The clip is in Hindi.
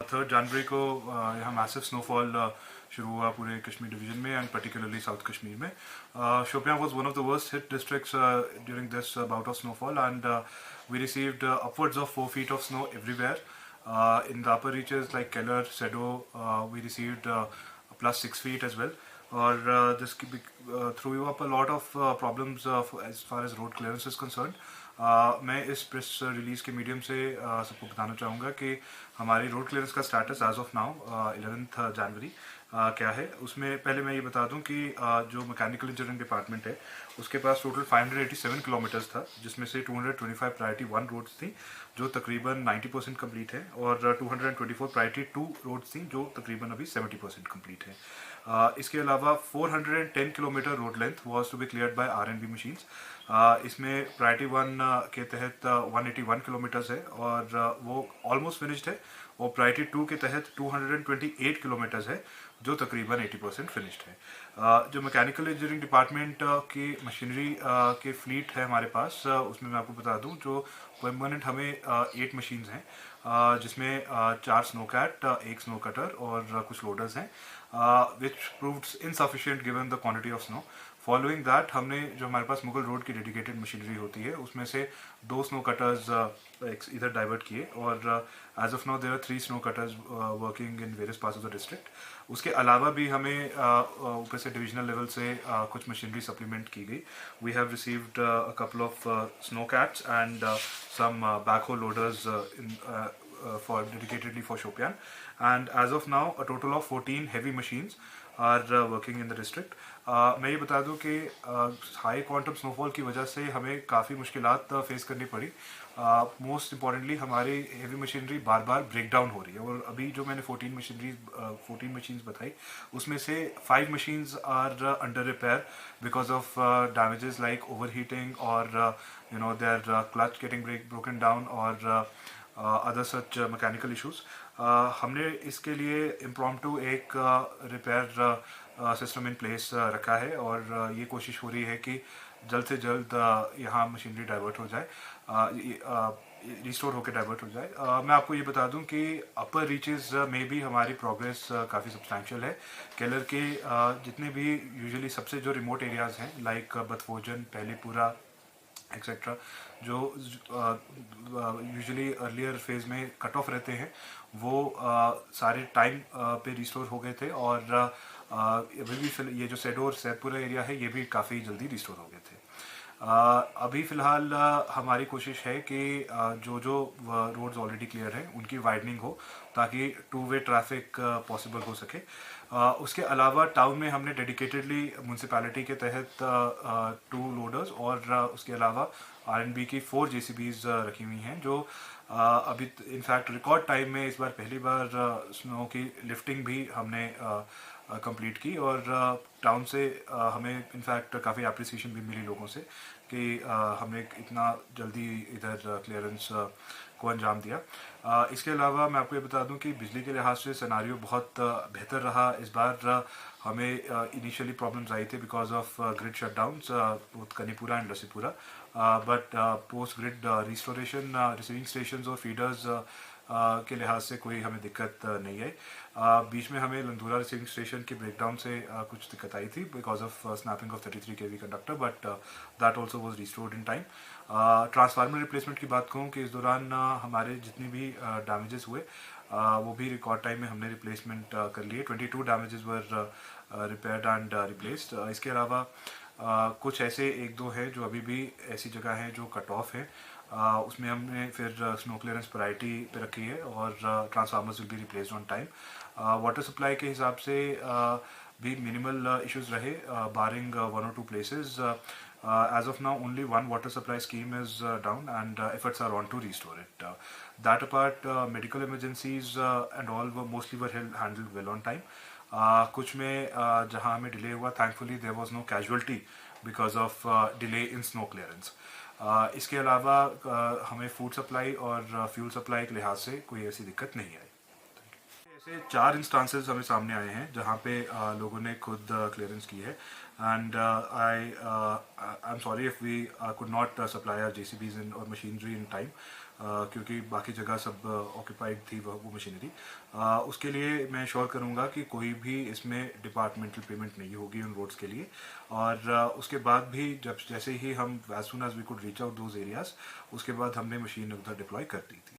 3 जनवरी को यहाँ मैसिव स्नोफॉल शुरू हुआ पूरे कश्मीर डिवीजन में एंड पर्टिकुलरली साउथ कश्मीर में. Shopian was one of the worst hit districts during this bout of snowfall, and we received upwards of 4 feet of snow everywhere. In the upper reaches like Keller, Sedo, we received plus 6 feet as well. Or this threw up a lot of problems as far as road clearance is concerned. मैं इस प्रेस रिलीज़ के मीडियम से सबको बताना चाहूँगा कि हमारी रोड क्लियरेंस का स्टेटस एज ऑफ नाउ 11 जनवरी क्या है. उसमें पहले मैं ये बता दूं कि जो मैकेनिकल इंजीनियरिंग डिपार्टमेंट है उसके पास टोटल 587 किलोमीटर्स था, जिसमें से 225 प्रायोरिटी 1 रोड्स थी जो तकरीबन 90% कम्प्लीट है, और 224 प्रायोरिटी 2 रोड्स थी जो तकरीबन अभी 70% कम्प्लीट है. इसके अलावा 410 kilometre road length was to be cleared by RNB machines. इसमें प्रायोरिटी 1 के तहत 181 किलोमीटर्स है और वो ऑलमोस्ट फिनिश्ड है, और प्रायोरिटी 2 के तहत 228 किलोमीटर्स है जो तकरीबन 80% फिनिश्ड है. जो मैकेनिकल इंजीनियरिंग डिपार्टमेंट की मशीनरी के फ्लीट है हमारे पास, उसमें मैं आपको बता दूं जो परमानेंट हमें 8 मशीन्स हैं, जिसमें 4 स्नो कैट, 1 स्नो कटर और कुछ लोडर्स हैं, which proved insufficient given the quantity of snow. Following that हमने जो हमारे पास मुगल रोड की डेडिकेटेड मशीनरी होती है उसमें से 2 स्नो कटर्स इधर डाइवर्ट किए, और as of now there are 3 snow cutters working in various parts of the district. उसके अलावा भी हमें ऊपर से डिविजनल लेवल से कुछ मशीनरी सप्लीमेंट की गई. We have received a couple of snow cats and some backhoe loaders for dedicatedly for Shopian, and as of now a total of 14 heavy machines are working in the district. मैं ये बता दूं कि हाई क्वांटम स्नोफॉल की वजह से हमें काफ़ी मुश्किलात फेस करनी पड़ी. मोस्ट इम्पॉर्टेंटली हमारी हेवी मशीनरी बार बार ब्रेक डाउन हो रही है, और अभी जो मैंने 14 मशीन्स बताई उसमें से 5 machines are under repair because of damages like over heating और their clutch getting broken down और अदर सच मैकेनिकल इश्यूज. हमने इसके लिए इम्प्रॉम्प्टू एक रिपेयर सिस्टम इन प्लेस रखा है, और ये कोशिश हो रही है कि जल्द से जल्द यहाँ मशीनरी डाइवर्ट हो जाए, रिस्टोर होकर डाइवर्ट हो जाए. मैं आपको ये बता दूं कि अपर रीचेस में भी हमारी प्रोग्रेस काफ़ी सब्सटैंशियल है. केलर के जितने भी यूजुअली सबसे जो रिमोट एरियाज़ हैं लाइक बदफोजन, पहलीपुरा एक्सेट्रा, जो यूजुअली अर्लियर फेज में कट ऑफ रहते हैं, वो सारे टाइम पे रिस्टोर हो गए थे, और अभी भी ये जो सेडो और सैदपुरा एरिया है ये भी काफ़ी जल्दी रिस्टोर हो गए थे. अभी फ़िलहाल हमारी कोशिश है कि जो जो रोड्स ऑलरेडी क्लियर हैं उनकी वाइडनिंग हो ताकि 2 वे ट्रैफिक पॉसिबल हो सके. उसके अलावा टाउन में हमने डेडिकेटेडली म्यूनसिपैलिटी के तहत 2 लोडर्स और उसके अलावा आरएनबी की 4 जेसीबीज रखी हुई हैं, जो अभी इनफैक्ट रिकॉर्ड टाइम में इस बार पहली बार स्नो की लिफ्टिंग भी हमने कंप्लीट की, और टाउन से हमें इनफैक्ट काफ़ी अप्रिसिएशन भी मिली लोगों से कि हमने इतना जल्दी इधर क्लियरेंस को अंजाम दिया. इसके अलावा मैं आपको ये बता दूं कि बिजली के लिहाज से सिनारियो बहुत बेहतर रहा इस बार. हमें इनिशियली प्रॉब्लम्स आई थी because of grid shutdowns both Kanipura and Lasipura, but post grid restoration receiving stations और फीडर्स के लिहाज से कोई हमें दिक्कत नहीं आई. बीच में हमें लंधूरा रिसीविंग स्टेशन के ब्रेकडाउन से कुछ दिक्कत आई थी because of snapping of 33 kV conductor, but that also was restored in time. Transformer replacement की बात कहूँ कि इस दौरान हमारे जितनी भी डैमेजेस हुए वो भी रिकॉर्ड टाइम में हमने रिप्लेसमेंट कर लिए. 22 damages were repaired and replaced. इसके अलावा कुछ ऐसे 1-2 हैं जो अभी भी ऐसी जगह हैं जो कट ऑफ है, उसमें हमने फिर स्नो क्लियरेंस प्रायोरिटी पे रखी है, और transformers will be replaced on time. Water supply के हिसाब से भी मिनिमल इश्यूज रहे, बारिंग 1 or 2 places. As of now only 1 water supply scheme is down, and efforts are on to restore it. That apart, medical emergencies and all were handled well on time. कुछ में जहाँ हमें डिले हुआ, thankfully there was no casualty because of delay in snow clearance. इसके अलावा हमें फूड सप्लाई और फ्यूल सप्लाई के लिहाज से कोई ऐसी दिक्कत नहीं आई. ऐसे 4 इंस्टांसेस हमें सामने आए हैं जहाँ पे लोगों ने खुद क्लियरेंस की है, and I am sorry if we could not supply our JCBs और मशीनरी इन टाइम. क्योंकि बाकी जगह सब ऑक्यूपाइड थी वो मशीनरी। उसके लिए मैं श्योर करूँगा कि कोई भी इसमें डिपार्टमेंटल पेमेंट नहीं होगी उन रोड्स के लिए। और उसके बाद भी जब जैसे ही हम as soon as we could reach out those areas, उसके बाद हमने मशीन उधर डिप्लॉय कर दी थी।